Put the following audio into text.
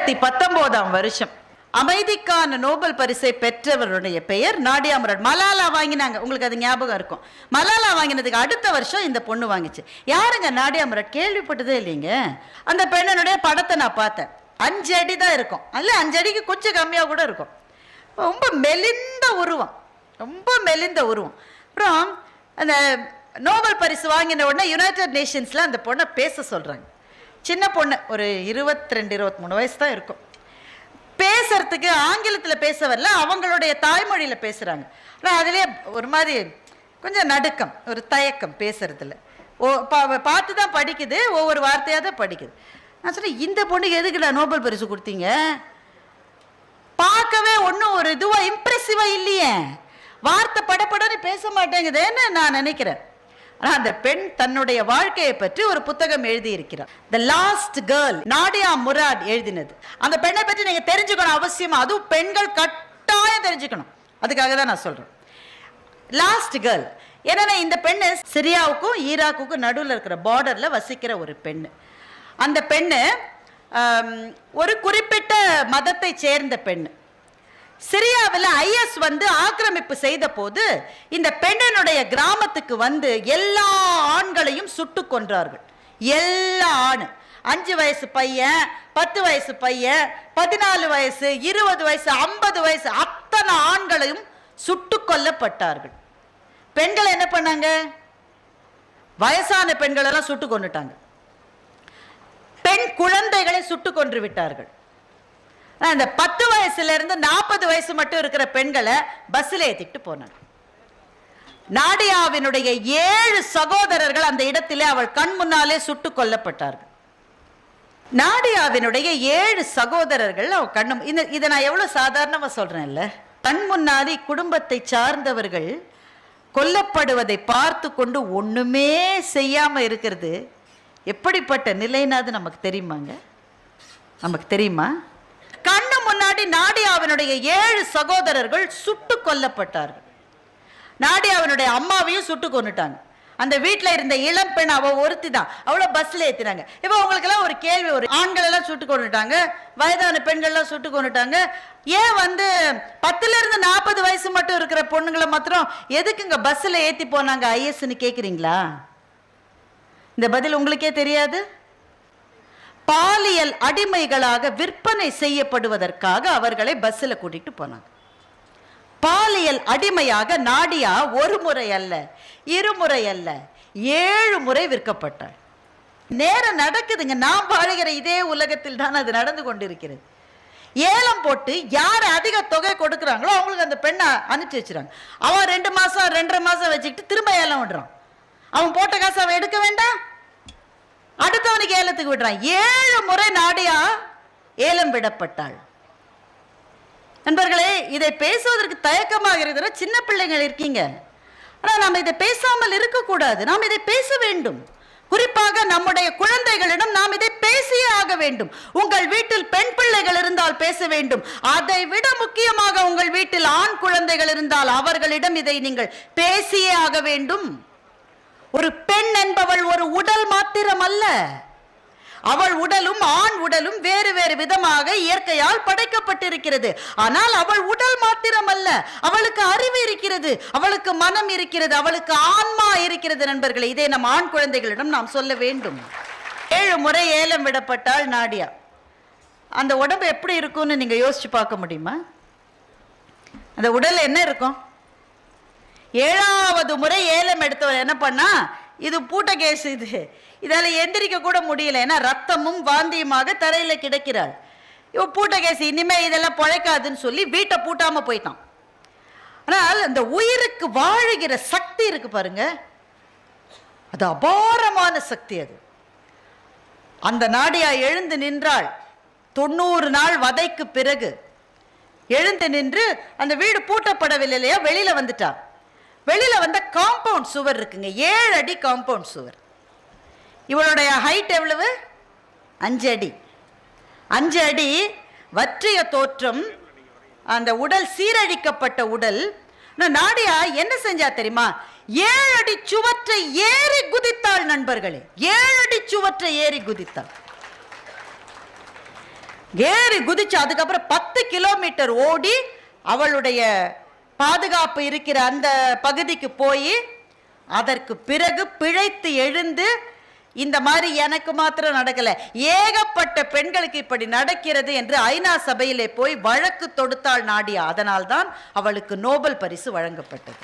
2019 அமைதிக்கான நோபல் பரிசை பெற்றவருடைய பெயர் நாடியா முராட். மலாலா வாங்கினாங்க, உங்களுக்கு அது ஞாபகம் இருக்கும். மலாலா வாங்கினதுக்கு அடுத்த வருஷம் இந்த பொண்ணு வாங்கிச்சு. யாருங்க நாடியா முராட்? கேள்விப்பட்டதே இல்லைங்க. அந்த பெண்ணனுடைய படத்தை நான் பார்த்தேன். 5 அடி தான் இருக்கும், அல்ல 5 அடிக்கு கொஞ்சம் கம்மியாக கூட இருக்கும். ரொம்ப மெலிந்த உருவம், ரொம்ப மெலிந்த உருவம். அப்புறம் அந்த நோபல் பரிசு வாங்கின உடனே யுனைடெட் நேஷன்ஸில் அந்த பொண்ணை பேச சொல்கிறாங்க. சின்ன பொண்ணு, ஒரு 22-23 வயசு தான் இருக்கும். பேசுறதுக்கு ஆங்கிலத்தில் பேச வரல, அவங்களுடைய தாய்மொழியில் பேசுகிறாங்க. ஆனால் அதுலேயே ஒரு மாதிரி கொஞ்சம் நடுக்கம், ஒரு தயக்கம் பேசுறதுல. பார்த்து தான் படிக்குது, ஒவ்வொரு வார்த்தையாக தான் படிக்குது. நான் சொன்னேன், இந்த பொண்ணுக்கு எதுக்குடா நோபல் பரிசு கொடுத்தீங்க? பார்க்கவே ஒன்றும் ஒரு இதுவாக இம்ப்ரெசிவாக இல்லையே, வார்த்தை படப்படன்னு பேச மாட்டேங்குதுன்னு நான் நினைக்கிறேன். ஆனால் அந்த பெண் தன்னுடைய வாழ்க்கையை பற்றி ஒரு புத்தகம் எழுதியிருக்கிறார். த லாஸ்ட் கேர்ள், நாடியா முராட் எழுதினது. அந்த பெண்ணை பற்றி நீங்கள் தெரிஞ்சுக்கணும் அவசியமா, அதுவும் பெண்கள் கட்டாயம் தெரிஞ்சுக்கணும். அதுக்காக தான் நான் சொல்கிறேன் லாஸ்ட் கேர்ள். ஏன்னா இந்த பெண்ணு சிரியாவுக்கும் ஈராக்குக்கும் நடுவில் இருக்கிற பார்டரில் வசிக்கிற ஒரு பெண்ணு. அந்த பெண்ணு ஒரு குறிப்பிட்ட மதத்தை சேர்ந்த பெண்ணு. சிரியாவில் IS ஆக்கிரமிப்பு செய்த போது இந்த பெண்ணினுடைய கிராமத்துக்கு எல்லா ஆண்களையும் சுட்டு கொன்றார்கள். எல்லா ஆண், 5 வயசு பையன், 10 வயசு பையன், 14 வயசு, 20 வயசு, 50 வயசு, அத்தனை ஆண்களையும் சுட்டு கொல்லப்பட்டார்கள். பெண்கள் என்ன பண்ணாங்க? வயசான பெண்களெல்லாம் சுட்டு கொண்டுட்டாங்க. பெண் குழந்தைகளை சுட்டு கொன்று விட்டார்கள். அந்த 10 வயசுல இருந்து 40 வயசு மட்டும் இருக்கிற பெண்களை பஸ்ல ஏத்திட்டு போனாங்க. நாடியாவினுடைய 7 சகோதரர்கள் அந்த இடத்திலே அவள் கண் முன்னாலே சுட்டு கொல்லப்பட்டார்கள். நாடியாவினுடைய 7 சகோதரர்கள் அவள் கண்ணும், இதை நான் எவ்வளவு சாதாரணமா சொல்றேன்ல. கண் முன்னாடி குடும்பத்தை சார்ந்தவர்கள் கொல்லப்படுவதை பார்த்து கொண்டு ஒண்ணுமே செய்யாம இருக்கிறது எப்படிப்பட்ட நிலைனாது நமக்கு தெரியுமாங்க? நமக்கு தெரியுமா? கண்ணு முன்னாடி நாடியாவினுடைய 7 சகோதரர்கள் சுட்டு கொல்லப்பட்டார்கள். நாடியாவினுடைய அம்மாவையும் சுட்டு கொண்டுட்டாங்க. அந்த வீட்டில் இருந்த இளம் பெண் அவ ஒருத்தி தான், அவளை பஸ்ல ஏத்தினாங்க. இப்போ உங்களுக்கு எல்லாம் ஒரு கேள்வி, ஒரு ஆண்கள் எல்லாம் சுட்டு கொண்டுட்டாங்க, வயதான பெண்கள் எல்லாம் சுட்டு கொண்டுட்டாங்க, ஏன் 10ல இருந்து 40 வயசு மட்டும் இருக்கிற பொண்ணுங்களை மாத்திரம் எதுக்குங்க பஸ்ல ஏத்தி போனாங்க ISன்னு கேக்குறீங்களா? இந்த பதில் உங்களுக்கே தெரியாது. பாலியல் அடிமைகளாக விற்பனை செய்யப்படுவதற்காக அவர்களை பஸ்ஸில் கூட்டிட்டு போனாங்க. பாலியல் அடிமையாக நாடியா ஒரு முறை அல்ல, 2 முறை அல்ல, 7 முறை விற்கப்பட்டாள். நேரம் நடக்குதுங்க. நாம் வாழ்கிற இதே உலகத்தில் தான் அது நடந்து கொண்டிருக்கிறது. ஏலம் போட்டு யார் அதிக தொகை கொடுக்குறாங்களோ அவங்களுக்கு அந்த பெண்ணை அனுப்பிச்சு வச்சுறாங்க. அவன் 2 மாசம் 2.5 மாசம் வச்சுக்கிட்டு திரும்ப ஏலம் விடுறான். அவன் போட்ட காசு அவன் எடுக்க வேண்டாம், அடுத்தவனுக்கு ஏலத்துக்கு விடுறான். 7 முறை நாடியா ஏலம் விடப்பட்டாள். நண்பர்களே, இதை பேசுவதற்கு தயக்கமாக இருக்கிற சின்ன பிள்ளைகள் இருக்கீங்க. ஆனால் நாம் இதை பேசாமல் இருக்கக்கூடாது, நாம் இதை பேச வேண்டும். குறிப்பாக நம்முடைய குழந்தைகளிடம் நாம் இதை பேசியே ஆக வேண்டும். உங்கள் வீட்டில் பெண் பிள்ளைகள் இருந்தால் பேச வேண்டும். அதை விட முக்கியமாக உங்கள் வீட்டில் ஆண் குழந்தைகள் இருந்தால் அவர்களிடம் இதை நீங்கள் பேசியே ஆக வேண்டும். ஒரு பெண் என்பவள் ஒரு உடல் மாத்திரம் அல்ல. அவள் உடலும் ஆண் உடலும் வேறு வேறு விதமாக இயற்கையால் படைக்கப்பட்டிருக்கிறது. ஆனால் அவள் உடல் மாத்திரம் அல்ல, அவளுக்கு அறிவு இருக்கிறது, அவளுக்கு மனம் இருக்கிறது, அவளுக்கு ஆன்மா இருக்கிறது. நண்பர்களே, இதை நம் ஆண் குழந்தைகளிடம் நாம் சொல்ல வேண்டும். 7 முறை ஏலம் விடப்பட்டால் நாடியா. அந்த உடம்பு எப்படி இருக்கும்னு நீங்க யோசிச்சு பார்க்க முடியுமா? அந்த உடல் என்ன இருக்கும்? 7வது முறை ஏலம் எடுத்தவர் என்ன பண்ணா, இது பூட்ட கேஸ், இதால எந்திரிக்க கூட முடியல, ஏன்னா ரத்தமும் வாந்தியுமாக தரையில கிடக்கிறாள். இவ பூட்ட கேஸ், இனிமே இதெல்லாம் பொழைக்காதுன்னு சொல்லி வீட்டை பூட்டாம போயிட்டான். ஆனால் அந்த உயிருக்கு வாழுகிற சக்தி இருக்கு பாருங்க, அது அபாரமான சக்தி. அது அந்த நாடியா எழுந்து நின்றாள். 90 நாள் வதைக்கு பிறகு எழுந்து நின்று, அந்த வீடு பூட்டப்படவில்லை இல்லையா, வெளியில வந்துட்டா. வெளியில வந்த காம்பவுண்ட் சுவர் இருக்குங்க, 7 அடி காம்பவுண்ட் சுவர். இவளுடைய ஹைட் எவ்வளவு? 5 அடி. 5 அடி, வற்றிய தோற்றம், அந்த உடல் சீரழிக்கப்பட்ட உடல். நாடியா என்ன செஞ்சா தெரியுமா? 7 அடி சுவற்றை ஏறி குதித்தாள். நண்பர்களே, 7 அடி சுவற்றை ஏறி குதித்தாள். ஏறி குதிச்சு அதுக்கப்புறம் 10 கிலோமீட்டர் ஓடி அவளுடைய பாதுகாப்பு இருக்கிற அந்த பகுதிக்கு போய் அதற்கு பிறகு பிழைத்து எழுந்து இந்த மாதிரி எனக்கு மாத்திரம் நடக்கல, ஏகப்பட்ட பெண்களுக்கு இப்படி நடக்கிறது என்று ஐநா சபையிலே போய் வழக்கு தொடுத்தாள் நாடியா. அதனால்தான் அவளுக்கு நோபல் பரிசு வழங்கப்பட்டது.